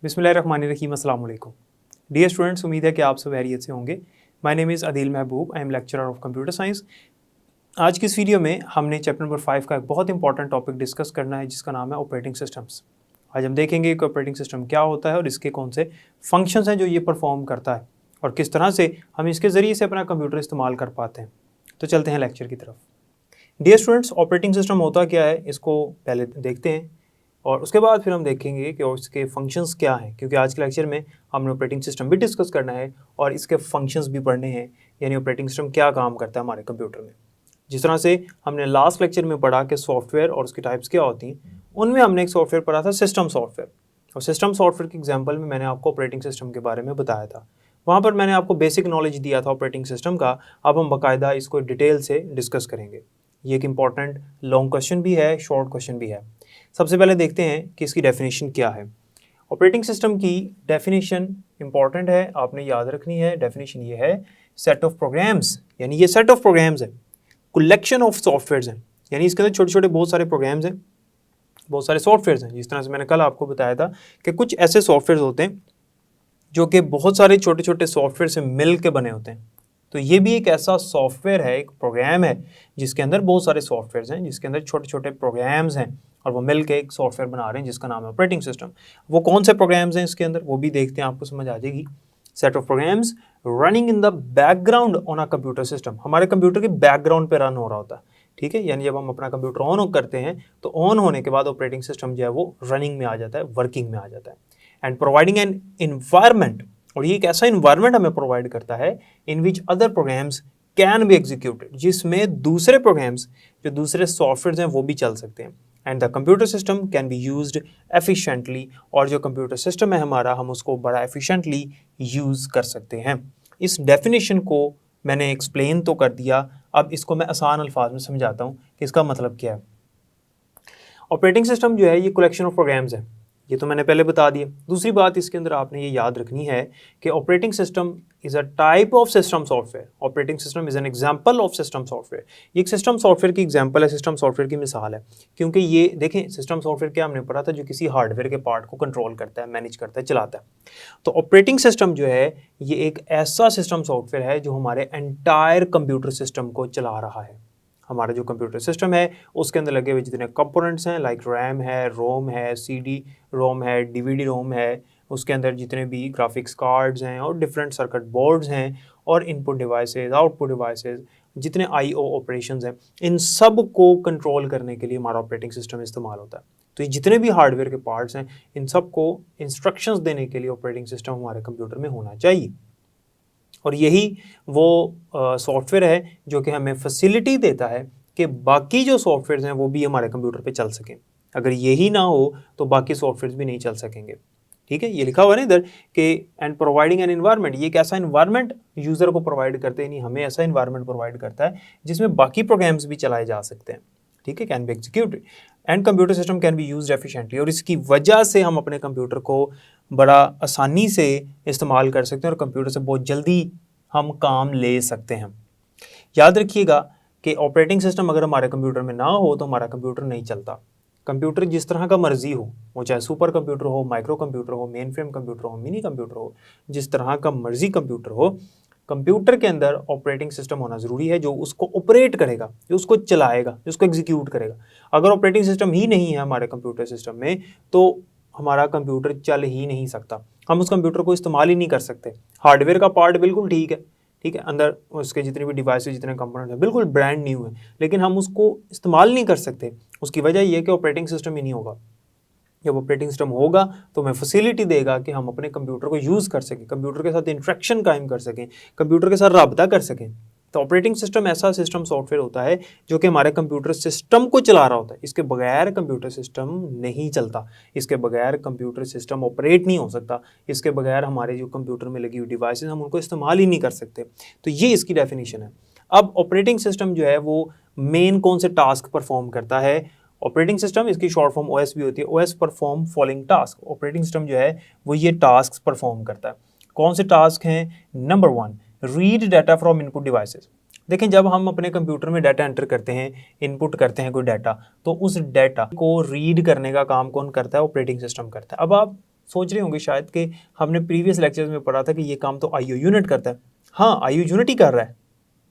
बिस्मिल्लाहिर्रहमानिर्रहीम, अस्सलाम वालेकुम। डियर स्टूडेंट्स, उम्मीद है कि आप सब खैरियत से होंगे। My name is Adeel Mehboob, I am lecturer of computer science. आज की इस वीडियो में हमने चैप्टर नंबर 5 का एक बहुत इंपॉर्टेंट टॉपिक डिस्कस करना है जिसका नाम है ऑपरेटिंग सिस्टम्स। आज हम देखेंगे कि ऑपरेटिंग सिस्टम क्या होता है और इसके कौन से फंक्शंस हैं जो ये परफॉर्म करता है और किस तरह से हम इसके ज़रिए से अपना कंप्यूटर इस्तेमाल कर पाते हैं। तो चलते हैं लेक्चर की तरफ। डियर स्टूडेंट्स, ऑपरेटिंग सिस्टम होता क्या है इसको पहले देखते हैं और उसके बाद फिर हम देखेंगे कि उसके फंक्शंस क्या हैं, क्योंकि आज के लेक्चर में हमने ऑपरेटिंग सिस्टम भी डिस्कस करना है और इसके फंक्शंस भी पढ़ने हैं, यानी ऑपरेटिंग सिस्टम क्या काम करता है हमारे कंप्यूटर में। जिस तरह से हमने लास्ट लेक्चर में पढ़ा कि सॉफ्टवेयर और उसकी टाइप्स क्या होती हैं, उनमें हमने एक सॉफ्टवेयर पढ़ा था सिस्टम सॉफ्टवेयर, और सिस्टम सॉफ्टवेयर के एग्जाम्पल में मैंने आपको ऑपरेटिंग सिस्टम के बारे में बताया था। वहाँ पर मैंने आपको बेसिक नॉलेज दिया था ऑपरेटिंग सिस्टम का। अब हम बाकायदा इसको डिटेल से डिस्कस करेंगे। ये एक इम्पॉर्टेंट लॉन्ग क्वेश्चन भी है, शॉर्ट क्वेश्चन भी है। सबसे पहले देखते हैं कि इसकी डेफिनेशन क्या है। ऑपरेटिंग सिस्टम की डेफिनेशन इंपॉर्टेंट है, आपने याद रखनी है। डेफिनेशन ये है सेट ऑफ प्रोग्राम्स, यानी ये सेट ऑफ प्रोग्राम्स है, कलेक्शन ऑफ सॉफ्टवेयर्स हैं, यानी इसके अंदर छोटे छोटे बहुत सारे प्रोग्राम्स हैं, बहुत सारे सॉफ्टवेयर्स हैं। जिस तरह से मैंने कल आपको बताया था कि कुछ ऐसे सॉफ्टवेयर्स होते हैं जो कि बहुत सारे छोटे छोटे सॉफ्टवेयर से मिल के बने होते हैं। तो ये भी एक ऐसा सॉफ्टवेयर है, एक प्रोग्राम है जिसके अंदर बहुत सारे सॉफ्टवेयर्स हैं, जिसके अंदर छोटे छोटे प्रोग्राम्स हैं और वो मिल के एक सॉफ्टवेयर बना रहे हैं जिसका नाम है ऑपरेटिंग सिस्टम। वो कौन से प्रोग्राम्स हैं इसके अंदर वो भी देखते हैं, आपको समझ आ जाएगी। Set of programs running in the background on a computer system, हमारे कंप्यूटर के बैकग्राउंड पे रन हो रहा होता है, ठीक है। यानी जब हम अपना कंप्यूटर ऑन करते हैं तो ऑन होने के बाद ऑपरेटिंग सिस्टम जो है वो रनिंग में आ जाता है, वर्किंग में आ जाता है। एंड प्रोवाइडिंग एन इन्वायरमेंट, और ये एक ऐसा इन्वायरमेंट हमें प्रोवाइड करता है in which other programs can be executed, जिसमें दूसरे प्रोग्राम्स जो दूसरे सॉफ्टवेयर हैं वो भी चल सकते हैं। And the computer system can be used efficiently, और जो कंप्यूटर सिस्टम है हमारा हम उसको बड़ा एफिशिएंटली यूज़ कर सकते हैं। इस डेफिनेशन को मैंने एक्सप्लेन तो कर दिया, अब इसको मैं आसान अल्फाज में समझाता हूँ कि इसका मतलब क्या है। ऑपरेटिंग सिस्टम जो है ये कलेक्शन ऑफ प्रोग्राम्स है, ये तो मैंने पहले बता दिया। दूसरी बात इसके अंदर आपने ये याद रखनी है कि operating system is a type of system software. Operating system is an example of system software. ये एक सिस्टम सॉफ्टवेयर की एग्जांपल है, सिस्टम सॉफ्टवेयर की मिसाल है, क्योंकि ये देखें सिस्टम सॉफ्टवेयर क्या हमने पढ़ा था, जो किसी हार्डवेयर के पार्ट को कंट्रोल करता है, मैनेज करता है, चलाता है। तो ऑपरेटिंग सिस्टम जो है ये एक ऐसा सिस्टम सॉफ्टवेयर है जो हमारे एंटायर कंप्यूटर सिस्टम को चला रहा है। हमारा जो कंप्यूटर सिस्टम है उसके अंदर लगे हुए जितने कंपोनेंट्स हैं, लाइक रैम है, रोम है, सीडी रोम है, डीवीडी रोम है, उसके अंदर जितने भी ग्राफिक्स कार्ड्स हैं और डिफरेंट सर्किट बोर्ड्स हैं और इनपुट डिवाइसेस, आउटपुट डिवाइसेस, जितने आईओ ऑपरेशंस हैं, इन सब को कंट्रोल करने के लिए हमारा ऑपरेटिंग सिस्टम इस्तेमाल होता है। तो ये जितने भी हार्डवेयर के पार्ट्स हैं इन सब को इंस्ट्रक्शंस देने के लिए ऑपरेटिंग सिस्टम हमारे कंप्यूटर में होना चाहिए। और यही वो सॉफ्टवेयर है जो कि हमें फैसिलिटी देता है कि बाकी जो सॉफ्टवेयर हैं वो भी हमारे कंप्यूटर पे चल सकें। अगर यही ना हो तो बाकी सॉफ्टवेयर भी नहीं चल सकेंगे, ठीक है। ये लिखा हुआ है ना इधर कि एंड प्रोवाइडिंग एन एनवायरनमेंट, ये एक ऐसा एनवायरनमेंट यूज़र को प्रोवाइड करते हैं, नहीं हमें ऐसा एनवायरनमेंट प्रोवाइड करता है जिसमें बाकी प्रोग्राम्स भी चलाए जा सकते हैं, ठीक है। Can be executed and computer system can be used efficiently, और इसकी वजह से हम अपने कंप्यूटर को बड़ा आसानी से इस्तेमाल कर सकते हैं और कंप्यूटर से बहुत जल्दी हम काम ले सकते हैं। याद रखिएगा कि ऑपरेटिंग सिस्टम अगर हमारे कंप्यूटर में ना हो तो हमारा कंप्यूटर नहीं चलता। कंप्यूटर जिस तरह का मर्जी हो, वो चाहे सुपर कंप्यूटर हो, माइक्रो कंप्यूटर हो, मेन फ्रेम कंप्यूटर हो, मिनी कंप्यूटर हो, जिस तरह का मर्जी कंप्यूटर हो, कंप्यूटर के अंदर ऑपरेटिंग सिस्टम होना ज़रूरी है जो उसको ऑपरेट करेगा, जो उसको चलाएगा, जो उसको एग्जीक्यूट करेगा। अगर ऑपरेटिंग सिस्टम ही नहीं है हमारे कंप्यूटर सिस्टम में तो हमारा कंप्यूटर चल ही नहीं सकता, हम उस कंप्यूटर को इस्तेमाल ही नहीं कर सकते। हार्डवेयर का पार्ट बिल्कुल ठीक है, ठीक है, अंदर उसके जितने भी डिवाइसेस, जितने कंपोनेंट हैं बिल्कुल ब्रांड न्यू है, लेकिन हम उसको इस्तेमाल नहीं कर सकते। उसकी वजह यह है कि ऑपरेटिंग सिस्टम ही नहीं होगा। जब ऑपरेटिंग सिस्टम होगा तो हमें फैसिलिटी देगा कि हम अपने कंप्यूटर को यूज़ कर सकें, कंप्यूटर के साथ इंटरेक्शन कायम कर सकें, कंप्यूटर के साथ राब्ता कर सकें। तो ऑपरेटिंग सिस्टम ऐसा सिस्टम सॉफ्टवेयर होता है जो कि हमारे कंप्यूटर सिस्टम को चला रहा होता है। इसके बगैर कंप्यूटर सिस्टम नहीं चलता, इसके बगैर कंप्यूटर सिस्टम ऑपरेट नहीं हो सकता, इसके बगैर हमारे जो कंप्यूटर में लगी हुई डिवाइसेस हम उनको इस्तेमाल ही नहीं कर सकते। तो ये इसकी डेफिनेशन है। अब ऑपरेटिंग सिस्टम जो है वो मेन कौन से टास्क परफॉर्म करता है। ऑपरेटिंग सिस्टम, इसकी शॉर्ट फॉर्म ओएस भी होती है, OS perform following task. Operating system जो है वो ये टास्क परफॉर्म करता है। कौन से टास्क हैं? Number 1, read data from input devices. देखें, जब हम अपने कंप्यूटर में डाटा एंटर करते हैं, इनपुट करते हैं कोई डाटा, तो उस डाटा को रीड करने का काम कौन करता है? ऑपरेटिंग सिस्टम करता है। अब आप सोच रहे होंगे शायद कि हमने प्रीवियस लेक्चर्स में पढ़ा था कि ये काम तो IO यूनिट करता है। हाँ, IO यूनिट ही कर रहा है।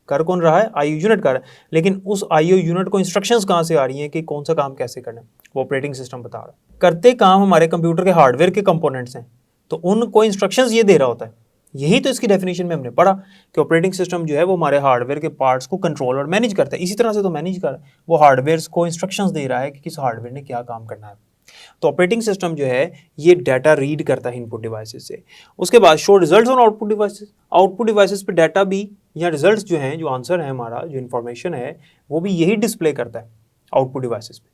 कर कौन रहा है? IO यूनिट कर रहा है। लेकिन उस IO यूनिट को इंस्ट्रक्शंस कहाँ से आ रही हैं कि कौन सा काम कैसे करना है? वो ऑपरेटिंग सिस्टम बता रहा है। करते काम हमारे कंप्यूटर के हार्डवेयर के कंपोनेंट्स हैं, तो उनको इंस्ट्रक्शंस ये दे रहा होता है। यही तो इसकी डेफिनेशन में हमने पढ़ा कि ऑपरेटिंग सिस्टम जो है वो हमारे हार्डवेयर के पार्ट्स को कंट्रोल और मैनेज करता है। इसी तरह से तो मैनेज कर रहा है, वो हार्डवेयर को इंस्ट्रक्शंस दे रहा है कि किस हार्डवेयर ने क्या काम करना है। तो ऑपरेटिंग सिस्टम जो है ये डाटा रीड करता है इनपुट डिवाइसेस से। उसके बाद show results on output devices. Output devices पे डाटा भी या रिजल्ट्स जो हैं, जो आंसर है हमारा, जो इन्फॉर्मेशन है, वो भी यही डिस्प्ले करता है आउटपुट डिवाइसेस पे।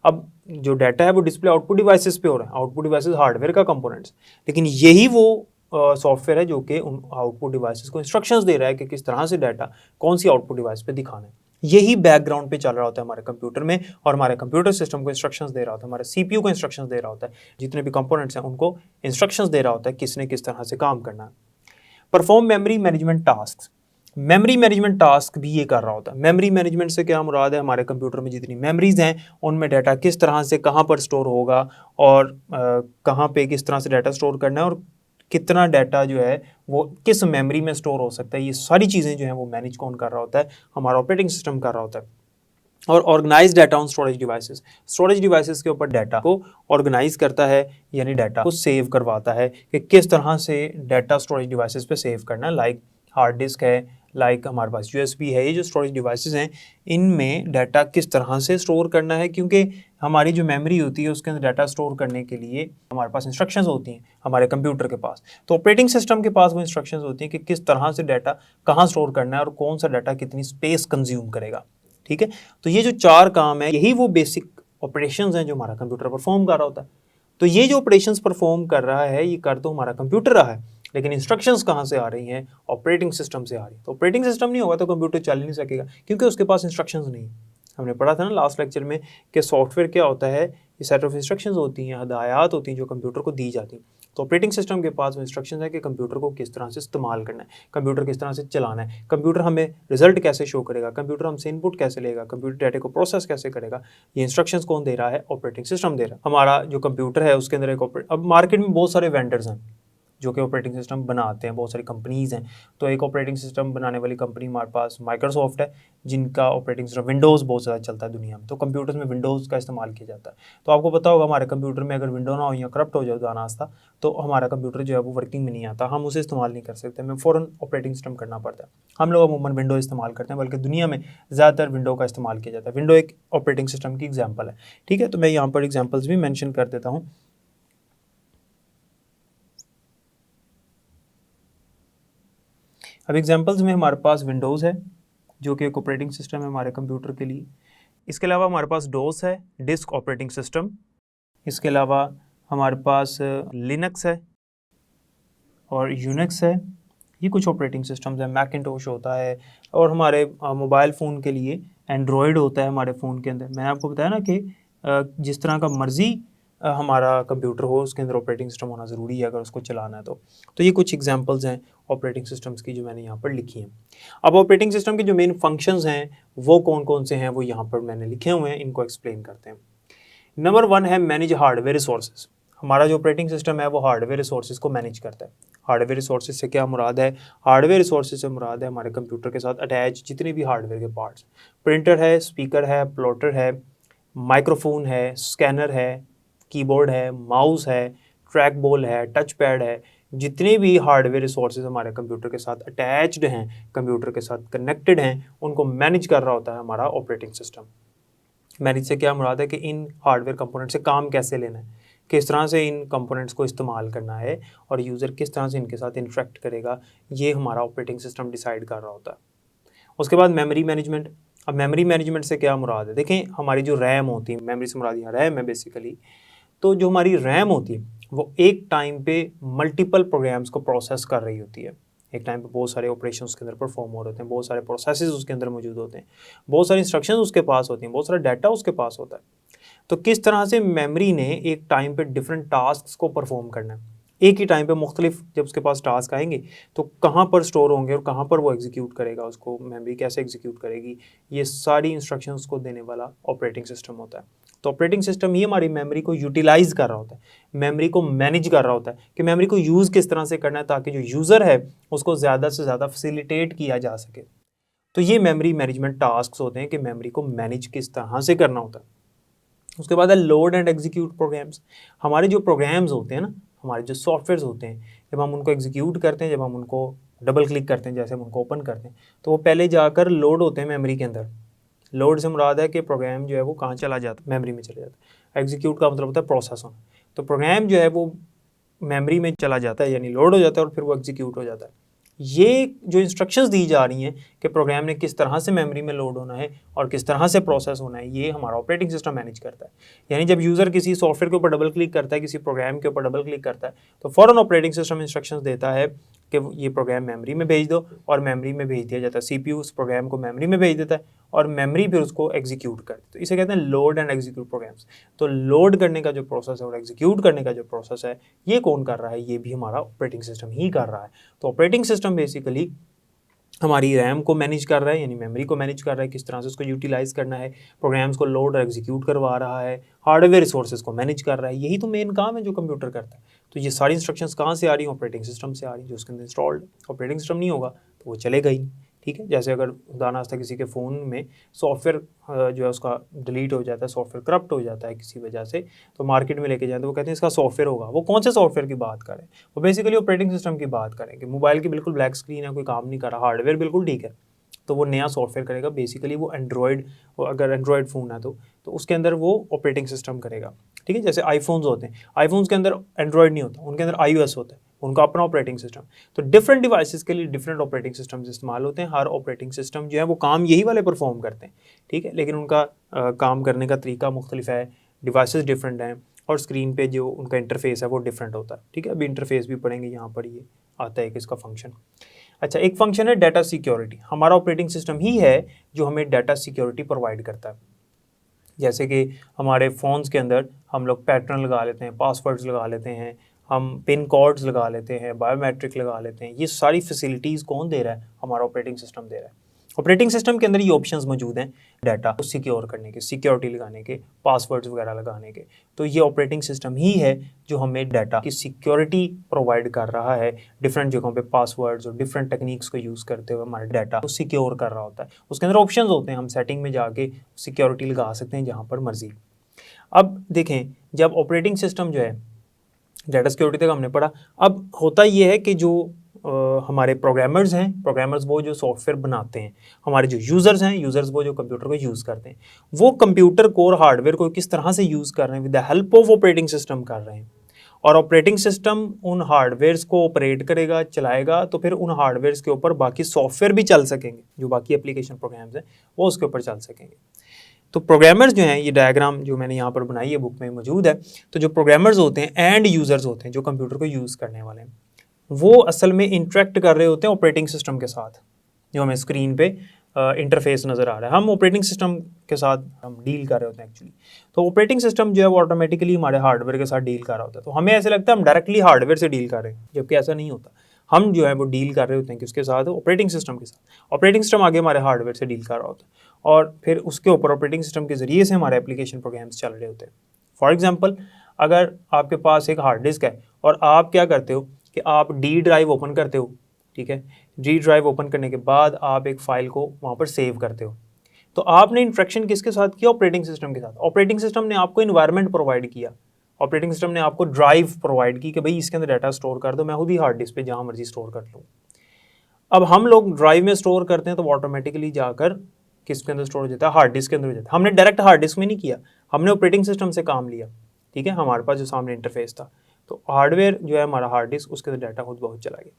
अब जो डाटा है वो डिस्प्ले आउटपुट डिवाइसेस पे हो रहा है। आउटपुट डिवाइसेस हार्डवेयर का कंपोनेंट्स, लेकिन यही वो सॉफ्टवेयर है जो कि उन आउटपुट डिवाइसेस को इंस्ट्रक्शंस दे रहा है कि किस तरह से डाटा कौन सी आउटपुट डिवाइस पे दिखाना है। यही बैकग्राउंड पे चल रहा होता है हमारे कंप्यूटर में, और हमारे कंप्यूटर सिस्टम को इंस्ट्रक्शंस दे रहा होता है, हमारे CPU को इंस्ट्रक्शंस दे रहा होता है, जितने भी कंपोनेंट्स हैं उनको इंस्ट्रक्शंस दे रहा होता है किसने किस तरह से काम करना है। Perform memory management task. Memory management task भी ये कर रहा होता है। मेमोरी मैनेजमेंट से क्या मुराद है? हमारे कंप्यूटर में जितनी मेमोरीज हैं उनमें डाटा किस तरह से कहाँ पर स्टोर होगा और कहाँ पे किस तरह से डाटा स्टोर करना है, और कितना डाटा जो है वो किस मेमोरी में स्टोर हो सकता है। ये सारी चीज़ें जो हैं वो मैनेज कौन कर रहा होता है? हमारा ऑपरेटिंग सिस्टम कर रहा होता है। और organise data on storage devices. Storage devices के ऊपर डाटा को ऑर्गेनाइज करता है, यानी डाटा को सेव करवाता है कि किस तरह से डाटा स्टोरेज डिवाइसेस पे सेव करना है। लाइक हार्ड डिस्क है, लाइक हमारे पास USB है, ये जो स्टोरेज डिवाइसेस हैं इनमें डाटा किस तरह से स्टोर करना है, क्योंकि हमारी जो मेमोरी होती है उसके अंदर डाटा स्टोर करने के लिए हमारे पास इंस्ट्रक्शंस होती हैं हमारे कंप्यूटर के पास। तो ऑपरेटिंग सिस्टम के पास वो इंस्ट्रक्शंस होती हैं कि किस तरह से डाटा कहाँ स्टोर करना है और कौन सा डाटा कितनी स्पेस कंज्यूम करेगा। ठीक है, तो ये जो 4 काम है यही वो बेसिक ऑपरेशंस हैं जो हमारा कंप्यूटर परफॉर्म कर रहा होता है। तो ये जो ऑपरेशंस परफॉर्म कर रहा है ये कर तो हमारा कंप्यूटर रहा है, लेकिन इंस्ट्रक्शंस कहाँ से आ रही हैं? ऑपरेटिंग सिस्टम से आ रही है। तो ऑपरेटिंग सिस्टम नहीं होगा तो कंप्यूटर चल ही नहीं सकेगा, क्योंकि उसके पास इंस्ट्रक्शंस नहीं है। हमने पढ़ा था ना लास्ट लेक्चर में कि सॉफ्टवेयर क्या होता है, ये सेट ऑफ इंस्ट्रक्शंस होती हैं, हदायत होती हैं जो कंप्यूटर को दी जाती हैं। तो ऑपरेटिंग सिस्टम के पास वो इंस्ट्रक्शंस है कि कंप्यूटर को किस तरह से इस्तेमाल करना है, कंप्यूटर किस तरह से चलाना है, कंप्यूटर हमें रिजल्ट कैसे शो करेगा, कंप्यूटर हमसे इनपुट कैसे लेगा, कंप्यूटर डाटा को प्रोसेस कैसे करेगा। ये इंस्ट्रक्शंस कौन दे रहा है? ऑपरेटिंग सिस्टम दे रहा है। हमारा जो कंप्यूटर है उसके अंदर अब मार्केट में बहुत सारे वेंडर्स हैं जो कि ऑपरेटिंग सिस्टम बनाते हैं, बहुत सारी कंपनीज़ हैं। तो एक ऑपरेटिंग सिस्टम बनाने वाली कंपनी हमारे पास माइक्रोसॉफ्ट है, जिनका ऑपरेटिंग सिस्टम विंडोज़ बहुत ज़्यादा चलता है दुनिया में। तो कंप्यूटर्स में विंडोज़ का इस्तेमाल किया जाता है। तो आपको पता होगा हमारे कंप्यूटर में अगर विंडो ना हो या करप्ट हो जाए दानास्ता, तो हमारा कंप्यूटर जो है वो वर्किंग में नहीं आता, हम उसे इस्तेमाल नहीं कर सकते, हमें फ़ौरन ऑपरेटिंग सिस्टम करना पड़ता है। हम लोग अमूमन विंडो इस्तेमाल करते हैं, बल्कि दुनिया में ज़्यादातर विंडो का इस्तेमाल किया जाता है। विंडो एक ऑपरेटिंग सिस्टम की एग्जाम्पल है। ठीक है, तो मैं यहाँ पर एग्जाम्पल्स भी मैंशन कर देता हूँ। अब एग्जांपल्स में हमारे पास विंडोज़ है जो कि एक ऑपरेटिंग सिस्टम है हमारे कंप्यूटर के लिए। इसके अलावा हमारे पास डोस है, डिस्क ऑपरेटिंग सिस्टम। इसके अलावा हमारे पास लिनक्स है और यूनिक्स है। ये कुछ ऑपरेटिंग सिस्टम्स हैं। मैकिंटोश होता है, और हमारे मोबाइल फ़ोन के लिए एंड्रॉयड होता है हमारे फ़ोन के अंदर। मैंने आपको बताया ना कि जिस तरह का मर्ज़ी हमारा कंप्यूटर हो उसके अंदर ऑपरेटिंग सिस्टम होना ज़रूरी है अगर उसको चलाना है तो ये कुछ एग्जांपल्स हैं ऑपरेटिंग सिस्टम्स की जो मैंने यहाँ पर लिखी हैं। अब ऑपरेटिंग सिस्टम के जो मेन फंक्शंस हैं वो कौन कौन से हैं वो यहाँ पर मैंने लिखे हुए हैं, इनको एक्सप्लेन करते हैं। नंबर 1 है मैनेज हार्डवेयर रिसोर्सेज। हमारा जो ऑपरेटिंग सिस्टम है वो हार्डवेयर रिसोर्सेज को मैनेज करता है। हार्डवेयर रिसोर्सेज से क्या मुराद है? हार्डवेयर रिसोर्सेज से मुराद है हमारे कंप्यूटर के साथ अटैच जितने भी हार्डवेयर के पार्ट्स, प्रिंटर है, स्पीकर है, प्लॉटर है, माइक्रोफोन है, स्कैनर है, कीबोर्ड है, माउस है, ट्रैक बॉल है, टच पैड है, जितने भी हार्डवेयर रिसोर्सेज हमारे कंप्यूटर के साथ अटैच्ड हैं, कंप्यूटर के साथ कनेक्टेड हैं, उनको मैनेज कर रहा होता है हमारा ऑपरेटिंग सिस्टम। मैनेज से क्या मुराद है कि इन हार्डवेयर कंपोनेंट से काम कैसे लेना है, किस तरह से इन कंपोनेंट्स को इस्तेमाल करना है और यूज़र किस तरह से इनके साथ इंटरेक्ट करेगा, ये हमारा ऑपरेटिंग सिस्टम डिसाइड कर रहा होता है। उसके बाद मेमोरी मैनेजमेंट। अब मेमोरी मैनेजमेंट से क्या मुराद है? देखें, हमारी जो रैम होती है, मेमोरी से मुराद यहाँ रैम है बेसिकली, तो जो हमारी रैम होती है वो एक टाइम पे मल्टीपल प्रोग्राम्स को प्रोसेस कर रही होती है। एक टाइम पे बहुत सारे ऑपरेशन उसके अंदर परफॉर्म हो रहे होते हैं, बहुत सारे प्रोसेसेस उसके अंदर मौजूद होते हैं, बहुत सारी इंस्ट्रक्शंस उसके पास होती हैं, बहुत सारा डाटा उसके पास होता है। तो किस तरह से मेमोरी ने एक टाइम पे डिफरेंट टास्क को परफॉर्म करना है, एक ही टाइम पे मुख्तलिफ जब उसके पास टास्क आएंगे तो कहाँ पर स्टोर होंगे और कहाँ पर वो एग्जीक्यूट करेगा, उसको मेमोरी कैसे एग्जीक्यूट करेगी, ये सारी इंस्ट्रक्शंस को देने वाला ऑपरेटिंग सिस्टम होता है। तो ऑपरेटिंग सिस्टम ही हमारी मेमोरी को यूटिलाइज कर रहा होता है, मेमोरी को मैनेज कर रहा होता है कि मेमोरी को यूज़ किस तरह से करना है ताकि जो यूज़र है उसको ज़्यादा से ज़्यादा फैसिलिटेट किया जा सके। तो ये मेमोरी मैनेजमेंट टास्क होते हैं कि मेमोरी को मैनेज किस तरह से करना होता है। उसके बाद है लोड एंड एग्जीक्यूट प्रोग्राम्स। हमारे जो प्रोग्राम्स होते हैं ना, हमारे जो सॉफ्टवेयर्स होते हैं, जब हम उनको एग्जीक्यूट करते हैं, जब हम उनको डबल क्लिक करते हैं, जैसे हम उनको ओपन करते हैं, तो वो पहले जाकर लोड होते हैं मेमोरी के अंदर। लोड से मुराद है कि प्रोग्राम जो है वो कहाँ चला जाता है, मेमोरी में चला जाता है। एग्जीक्यूट का मतलब होता है प्रोसेस होना। तो प्रोग्राम जो है वो मेमोरी में चला जाता है, यानी लोड हो जाता है और फिर वो एग्जीक्यूट हो जाता है। ये जो इंस्ट्रक्शंस दी जा रही हैं कि प्रोग्राम ने किस तरह से मेमोरी में लोड होना है और किस तरह से प्रोसेस होना है, ये हमारा ऑपरेटिंग सिस्टम मैनेज करता है। यानी जब यूज़र किसी सॉफ्टवेयर के ऊपर डबल क्लिक करता है, किसी प्रोग्राम के ऊपर डबल क्लिक करता है, तो फ़ौरन ऑपरेटिंग सिस्टम इंस्ट्रक्शंस देता है कि ये प्रोग्राम मेमोरी में भेज दो, और मेमोरी में भेज दिया जाता है। सीपीयू उस प्रोग्राम को मेमोरी में भेज देता है और मेमोरी फिर उसको एग्जीक्यूट करती है। तो इसे कहते हैं लोड एंड एग्जीक्यूट प्रोग्राम्स। तो लोड करने का जो प्रोसेस है और एग्जीक्यूट करने का जो प्रोसेस है, ये कौन कर रहा है? ये भी हमारा ऑपरेटिंग सिस्टम ही कर रहा है। तो ऑपरेटिंग सिस्टम बेसिकली हमारी रैम को मैनेज कर रहा है, यानी मेमोरी को मैनेज कर रहा है, किस तरह से उसको यूटिलाइज करना है, प्रोग्राम्स को लोड और एग्जीक्यूट करवा रहा है, हार्डवेयर रिसोर्सेज को मैनेज कर रहा है। यही तो मेन काम है जो कंप्यूटर करता है। तो ये सारी इंस्ट्रक्शंस कहाँ से आ रही हैं? ऑपरेटिंग सिस्टम से आ रही हैं, जो उसके अंदर इंस्टॉल्ड। ऑपरेटिंग सिस्टम नहीं होगा तो वो चलेगा ही नहीं। ठीक है, जैसे अगर उदाहरण किसी के फ़ोन में सॉफ्टवेयर जो है उसका डिलीट हो जाता है, सॉफ्टवेयर करप्ट हो जाता है किसी वजह से, तो मार्केट में लेके जाए तो वो कहते हैं इसका सॉफ्टवेयर होगा। वो कौन से सॉफ्टवेयर की बात करें? वो बेसिकली ऑपरेटिंग सिस्टम की बात करें कि मोबाइल की बिल्कुल ब्लैक स्क्रीन है, कोई काम नहीं कर रहा, हार्डवेयर बिल्कुल ठीक है, तो वो नया सॉफ्टवेयर करेगा। बेसिकली वो एंड्रॉयड, अगर एंड्रॉयड फ़ोन है तो उसके अंदर वो ऑपरेटिंग सिस्टम करेगा। ठीक है, जैसे आईफोन्स होते हैं, आईफोन्स के अंदर एंड्रॉयड नहीं होता, उनके अंदर iOS होता है, उनका अपना ऑपरेटिंग सिस्टम। तो डिफरेंट डिवाइसेस के लिए डिफरेंट ऑपरेटिंग सिस्टम्स इस्तेमाल होते हैं। हर ऑपरेटिंग सिस्टम जो है वो काम यही वाले परफॉर्म करते हैं। ठीक है, लेकिन उनका काम करने का तरीका मुख्तलिफ है, डिवाइसेस डिफरेंट हैं, और स्क्रीन पे जो उनका इंटरफेस है वो डिफरेंट होता है। ठीक है, अभी इंटरफेस भी पढ़ेंगे, यहाँ पर ये आता है कि इसका फंक्शन। अच्छा, एक फंक्शन है डाटा सिक्योरिटी। हमारा ऑपरेटिंग सिस्टम ही है जो हमें डाटा सिक्योरिटी प्रोवाइड करता है। जैसे कि हमारे फ़ोन्स के अंदर हम लोग पैटर्न लगा लेते हैं, पासवर्ड्स लगा लेते हैं, हम पिन कोड्स लगा लेते हैं, बायोमेट्रिक लगा लेते हैं। ये सारी फैसिलिटीज़ कौन दे रहा है? हमारा ऑपरेटिंग सिस्टम दे रहा है। ऑपरेटिंग सिस्टम के अंदर ये ऑप्शंस मौजूद हैं डाटा को सिक्योर करने के, सिक्योरिटी लगाने के, पासवर्ड्स वगैरह लगाने के। तो ये ऑपरेटिंग सिस्टम ही है जो हमें डाटा की सिक्योरिटी प्रोवाइड कर रहा है। डिफरेंट जगहों पे पासवर्ड्स और डिफरेंट टेक्निक्स को यूज़ करते हुए हमारे डाटा को सिक्योर कर रहा होता है। उसके अंदर ऑप्शंस होते हैं, हम सेटिंग में जाके सिक्योरिटी लगा सकते हैं जहाँ पर मर्जी। अब देखें, जब ऑपरेटिंग सिस्टम जो है, डाटा सिक्योरिटी तक हमने पढ़ा, अब होता ये है कि जो हमारे प्रोग्रामर्स हैं, प्रोग्रामर्स वो जो सॉफ्टवेयर बनाते हैं, हमारे जो यूज़र्स हैं, यूज़र्स वो जो कंप्यूटर को यूज़ करते हैं, वो कंप्यूटर को और हार्डवेयर को किस तरह से यूज़ कर रहे हैं? With the help of operating system कर रहे हैं। और ऑपरेटिंग सिस्टम उन हार्डवेयर्स को ऑपरेट करेगा, चलाएगा, तो फिर उन हार्डवेयर्स के ऊपर बाकी सॉफ्टवेयर भी चल सकेंगे, जो बाकी एप्लीकेशन प्रोग्राम्स हैं वो उसके ऊपर चल सकेंगे। तो प्रोग्रामर्स जो हैं, ये डायग्राम जो मैंने यहाँ पर बनाई है, बुक में मौजूद है। तो जो प्रोग्रामर्स होते हैं एंड यूज़र्स होते हैं, जो कंप्यूटर को यूज़ करने वाले हैं, वो असल में इंटरेक्ट कर रहे होते हैं ऑपरेटिंग सिस्टम के साथ। जो हमें स्क्रीन पे इंटरफेस नज़र आ रहा है, हम ऑपरेटिंग सिस्टम के साथ हम डील कर रहे होते हैं एक्चुअली। तो ऑपरेटिंग सिस्टम जो है वो ऑटोमेटिकली हमारे हार्डवेयर के साथ डील कर रहा होता है। तो हमें ऐसे लगता है हम डायरेक्टली हार्डवेयर से डील कर रहे हैं, जबकि ऐसा नहीं होता। हम जो है वो डील कर रहे होते हैं किसके साथ? ऑपरेटिंग सिस्टम के साथ। ऑपरेटिंग सिस्टम आगे हमारे हार्डवेयर से डील कर रहा होता है और फिर उसके ऊपर ऑपरेटिंग सिस्टम के ज़रिए से हमारे एप्लीकेशन प्रोग्राम्स चल रहे होते हैं। फॉर एग्जांपल, अगर आपके पास एक हार्ड डिस्क है और आप क्या करते हो कि आप डी ड्राइव ओपन करते हो। ठीक है, डी ड्राइव ओपन करने के बाद आप एक फ़ाइल को वहाँ पर सेव करते हो। तो आपने इंटरेक्शन किसके साथ किया? ऑपरेटिंग सिस्टम के साथ। ऑपरेटिंग सिस्टम ने आपको इन्वायरमेंट प्रोवाइड किया, ऑपरेटिंग सिस्टम ने आपको ड्राइव प्रोवाइड की कि भाई इसके अंदर डाटा स्टोर कर दो, मैं खुद ही हार्ड डिस्क पे जहाँ मर्जी स्टोर कर लूँ। अब हम लोग ड्राइव में स्टोर करते हैं तो ऑटोमेटिकली जाकर किसके अंदर स्टोर हो जाता है? हार्ड डिस्क के अंदर हो जाता है। हमने डायरेक्ट हार्ड डिस्क में नहीं किया, हमने ऑपरेटिंग सिस्टम से काम लिया। ठीक है, हमारे पास जो सामने इंटरफेस था, तो हार्डवेयर जो है हमारा हार्ड डिस्क, उसके अंदर डाटा खुद बहुत चला गया।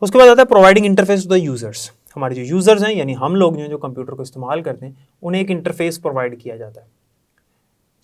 उसके बाद आता है providing interface to the users. हमारे जो यूज़र्स हैं, यानी हम लोग जो कंप्यूटर को इस्तेमाल करते हैं, उन्हें एक इंटरफेस प्रोवाइड किया जाता है।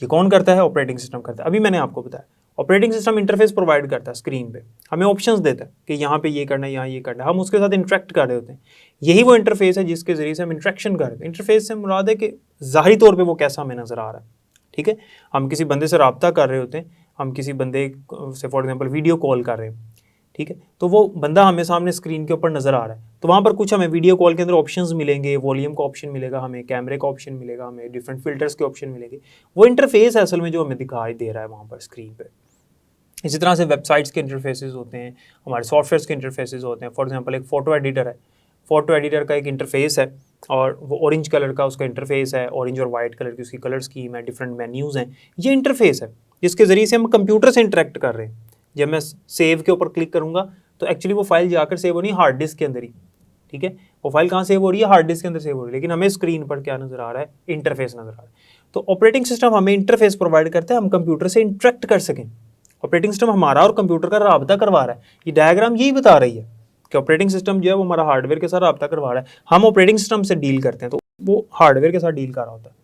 ये कौन करता है? ऑपरेटिंग सिस्टम करता है। अभी मैंने आपको बताया ऑपरेटिंग सिस्टम इंटरफेस प्रोवाइड करता है स्क्रीन पे, हमें ऑप्शंस देता है कि यहाँ पे ये करना है, यहाँ ये करना है, हम उसके साथ इंटरेक्ट कर रहे होते हैं। यही वो इंटरफेस है जिसके ज़रिए से हम इंटरेक्शन कर रहे हैं। इंटरफेस से मुराद है कि ज़ाहिरी तौर पे वो कैसा हमें नज़र आ रहा है। ठीक है, हम किसी बंदे से रब्ता कर रहे होते हैं, हम किसी बंदे से फॉर एग्जांपल वीडियो कॉल कर रहे हैं। ठीक है। तो वो बंदा हमें सामने स्क्रीन के ऊपर नज़र आ रहा है, तो वहाँ पर कुछ हमें वीडियो कॉल के अंदर ऑप्शंस मिलेंगे, वॉल्यूम का ऑप्शन मिलेगा, हमें कैमरे का ऑप्शन मिलेगा, हमें डिफरेंट फिल्टर्स के ऑप्शन मिलेंगे। वो इंटरफेस है असल में जो हमें दिखाई दे रहा है वहाँ पर स्क्रीन पर। इसी तरह से वेबसाइट्स के इंटरफेसेस होते हैं, हमारे सॉफ्टवेयर्स के इंटरफेसेस होते हैं। फॉर एग्जांपल एक फ़ोटो एडिटर है, फ़ोटो एडिटर का एक इंटरफेस है और वो ऑरेंज कलर का उसका इंटरफेस है, ऑरेंज और वाइट कलर की उसकी कलर स्कीम है, डिफरेंट मेन्यूज़ हैं। ये इंटरफेस है जिसके ज़रिए से हम कंप्यूटर से इंटरेक्ट कर रहे हैं। जब मैं सेव के ऊपर क्लिक करूँगा तो एक्चुअली वो फाइल जाकर सेव होनी है हार्ड डिस्क के अंदर ही, ठीक है। वो फाइल कहाँ सेव हो रही है? हार्ड डिस्क के अंदर सेव हो रही है, लेकिन हमें स्क्रीन पर क्या नज़र आ रहा है? इंटरफेस नज़र आ रहा है। तो ऑपरेटिंग सिस्टम हमें इंटरफेस प्रोवाइड करता है, हम कंप्यूटर से इंटरेक्ट कर सकें। ऑपरेटिंग सिस्टम हमारा और कंप्यूटर का राब्ता करवा रहा है। ये डायग्राम यही बता रही है कि ऑपरेटिंग सिस्टम जो है वो हमारा हार्डवेयर के साथ राब्ता करवा रहा है, हम ऑपरेटिंग सिस्टम से डील करते हैं, तो वो हार्डवेयर के साथ डील कर रहा होता है,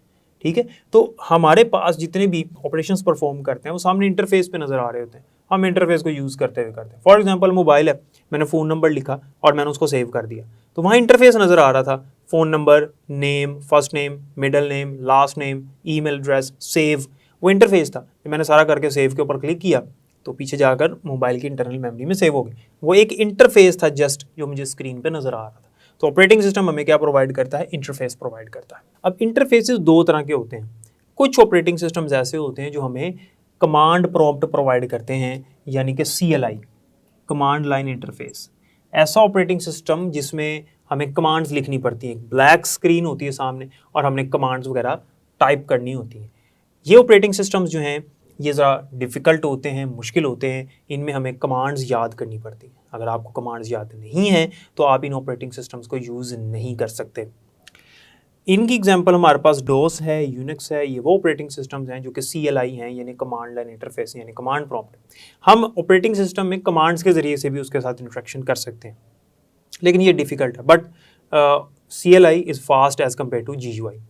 ठीक है। तो हमारे पास जितने भी ऑपरेशंस परफॉर्म करते हैं वो सामने इंटरफेस पे नज़र आ रहे होते हैं, हम इंटरफेस को यूज़ करते हुए करते हैं। फॉर एग्जांपल मोबाइल है, मैंने फ़ोन नंबर लिखा और मैंने उसको सेव कर दिया, तो वहाँ इंटरफेस नज़र आ रहा था, phone number, name, first name, middle name, last name, email address, save, वो इंटरफेस था। मैंने सारा करके सेव के ऊपर क्लिक किया तो पीछे जाकर मोबाइल की इंटरनल मेमोरी में सेव हो गई। वो एक इंटरफेस था जस्ट जो मुझे स्क्रीन पे नज़र आ रहा था। तो ऑपरेटिंग सिस्टम हमें क्या प्रोवाइड करता है? इंटरफेस प्रोवाइड करता है। अब इंटरफेसेस दो तरह के होते हैं। कुछ ऑपरेटिंग सिस्टम्स ऐसे होते हैं जो हमें कमांड प्रॉम्प्ट प्रोवाइड करते हैं, यानी कि CLI, कमांड लाइन इंटरफेस। ऐसा ऑपरेटिंग सिस्टम जिसमें हमें कमांड्स लिखनी पड़ती हैं, ब्लैक स्क्रीन होती है सामने और हमने कमांड्स वगैरह टाइप करनी होती हैं। ये ऑपरेटिंग सिस्टम्स जो हैं ये ज़रा डिफ़िकल्ट होते हैं, मुश्किल होते हैं, इनमें हमें कमांड्स याद करनी पड़ती हैं। अगर आपको कमांड्स याद नहीं हैं तो आप इन ऑपरेटिंग सिस्टम्स को यूज़ नहीं कर सकते। इनकी एग्जांपल हमारे पास डोस है, यूनिक्स है, ये वो ऑपरेटिंग सिस्टम्स हैं जो कि CLI हैं, यानी कमांड लाइन इंटरफेस, यानी कमांड प्रॉम्प्ट। हम ऑपरेटिंग सिस्टम में कमांड्स के ज़रिए से भी उसके साथ इंटरेक्शन कर सकते हैं, लेकिन ये डिफ़िकल्ट है। But CLI is fast as compare to GUI।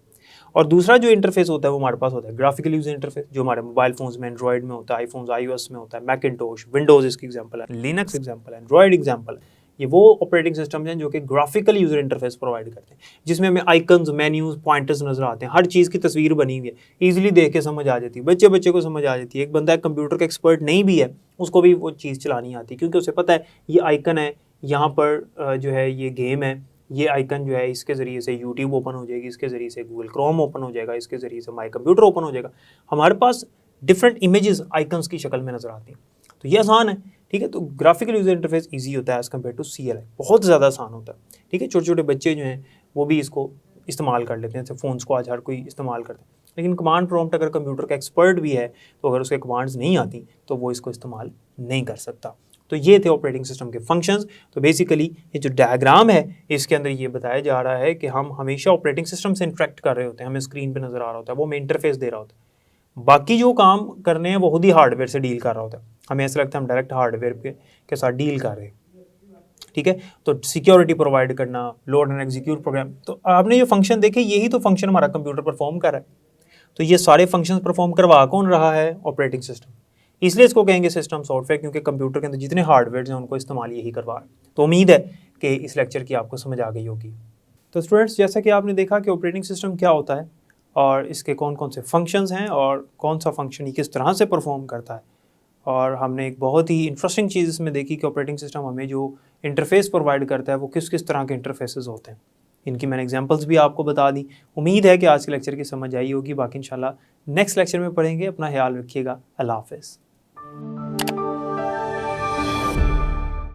और दूसरा जो इंटरफेस होता है वो हमारे पास होता है ग्राफिकल यूजर इंटरफेस, जो हमारे मोबाइल फोन्स में, एंड्रॉइड में होता है, आईफोन्स iOS में होता है, मैकिंटोश, विंडोज़ इसकी एग्जांपल है, लिनक्स एग्जांपल है, एंड्रॉइड एग्जांपल है। ये वो ऑपरेटिंग सिस्टम हैं जो कि ग्राफिकल यूजर इंटरफेस प्रोवाइड करते हैं, जिसमें हमें आइकन्स, मेन्यूज, पॉइंटर्स नजर आते हैं, हर चीज़ की तस्वीर बनी हुई है, ईजिली देख के समझ आ जाती है, बच्चे को समझ आ जाती है। एक बंदा कंप्यूटर का एक्सपर्ट नहीं भी है उसको भी वो चीज़ चलानी आती है, क्योंकि उसे पता है ये आइकन है, यहाँ पर जो है ये गेम है, ये आइकन जो है इसके ज़रिए से यूट्यूब ओपन हो जाएगी, इसके ज़रिए से गूगल क्रोम ओपन हो जाएगा, इसके ज़रिए से माई कंप्यूटर ओपन हो जाएगा। हमारे पास डिफरेंट इमेजेस आइकन्स की शक्ल में नज़र आती हैं, तो ये आसान है, ठीक है। तो ग्राफिकल यूजर इंटरफेस इजी होता है एज़ कम्पेयर टू CLI, बहुत ज़्यादा आसान होता है, ठीक है। छोटे छोटे बच्चे जो हैं वो भी इसको इस्तेमाल कर लेते हैं, जैसे फ़ोन्स को आज हर कोई इस्तेमाल करता है। लेकिन कमांड प्रॉम्प्ट अगर कंप्यूटर का एक्सपर्ट भी है तो अगर उसके कमांड्स नहीं आती तो वो इसको इस्तेमाल नहीं कर सकता। तो ये थे ऑपरेटिंग सिस्टम के फंक्शंस। तो बेसिकली ये जो डायग्राम है इसके अंदर ये बताया जा रहा है कि हम हमेशा ऑपरेटिंग सिस्टम से इंटरेक्ट कर रहे होते हैं, हमें स्क्रीन पे नज़र आ रहा होता है, वो हमें इंटरफेस दे रहा होता है, बाकी जो काम करने हैं वो खुद ही हार्डवेयर से डील कर रहा होता है। हमें ऐसा लगता है हम डायरेक्ट हार्डवेयर के साथ डील कर रहे हैं, ठीक है। तो सिक्योरिटी प्रोवाइड करना, लोड एंड एग्जीक्यूट प्रोग्राम, तो आपने जो फंक्शन देखे यही तो फंक्शन हमारा कंप्यूटर परफॉर्म कर रहा है। तो ये सारे फंक्शंस परफॉर्म करवा कौन रहा है? Operating system. इसलिए इसको कहेंगे सिस्टम सॉफ्टवेयर, क्योंकि कंप्यूटर के अंदर जितने हार्डवेयर हैं उनको इस्तेमाल यही करवा रहा है। तो उम्मीद है कि इस लेक्चर की आपको समझ आ गई होगी। तो स्टूडेंट्स, जैसा कि आपने देखा कि ऑपरेटिंग सिस्टम क्या होता है और इसके कौन कौन से फंक्शंस हैं और कौन सा फंक्शन ये किस तरह से परफॉर्म करता है, और हमने एक बहुत ही इंटरेस्टिंग चीज़ इसमें देखी कि ऑपरेटिंग सिस्टम हमें जो इंटरफेस प्रोवाइड करता है वो किस किस तरह के इंटरफेसेस होते हैं। इनकी मैंने एग्जांपल्स भी आपको बता दी। उम्मीद है कि आज के लेक्चर की समझ आई होगी। बाकी इंशाल्लाह नेक्स्ट लेक्चर में पढ़ेंगे। अपना ख्याल रखिएगा। अल्लाह हाफ़िज़।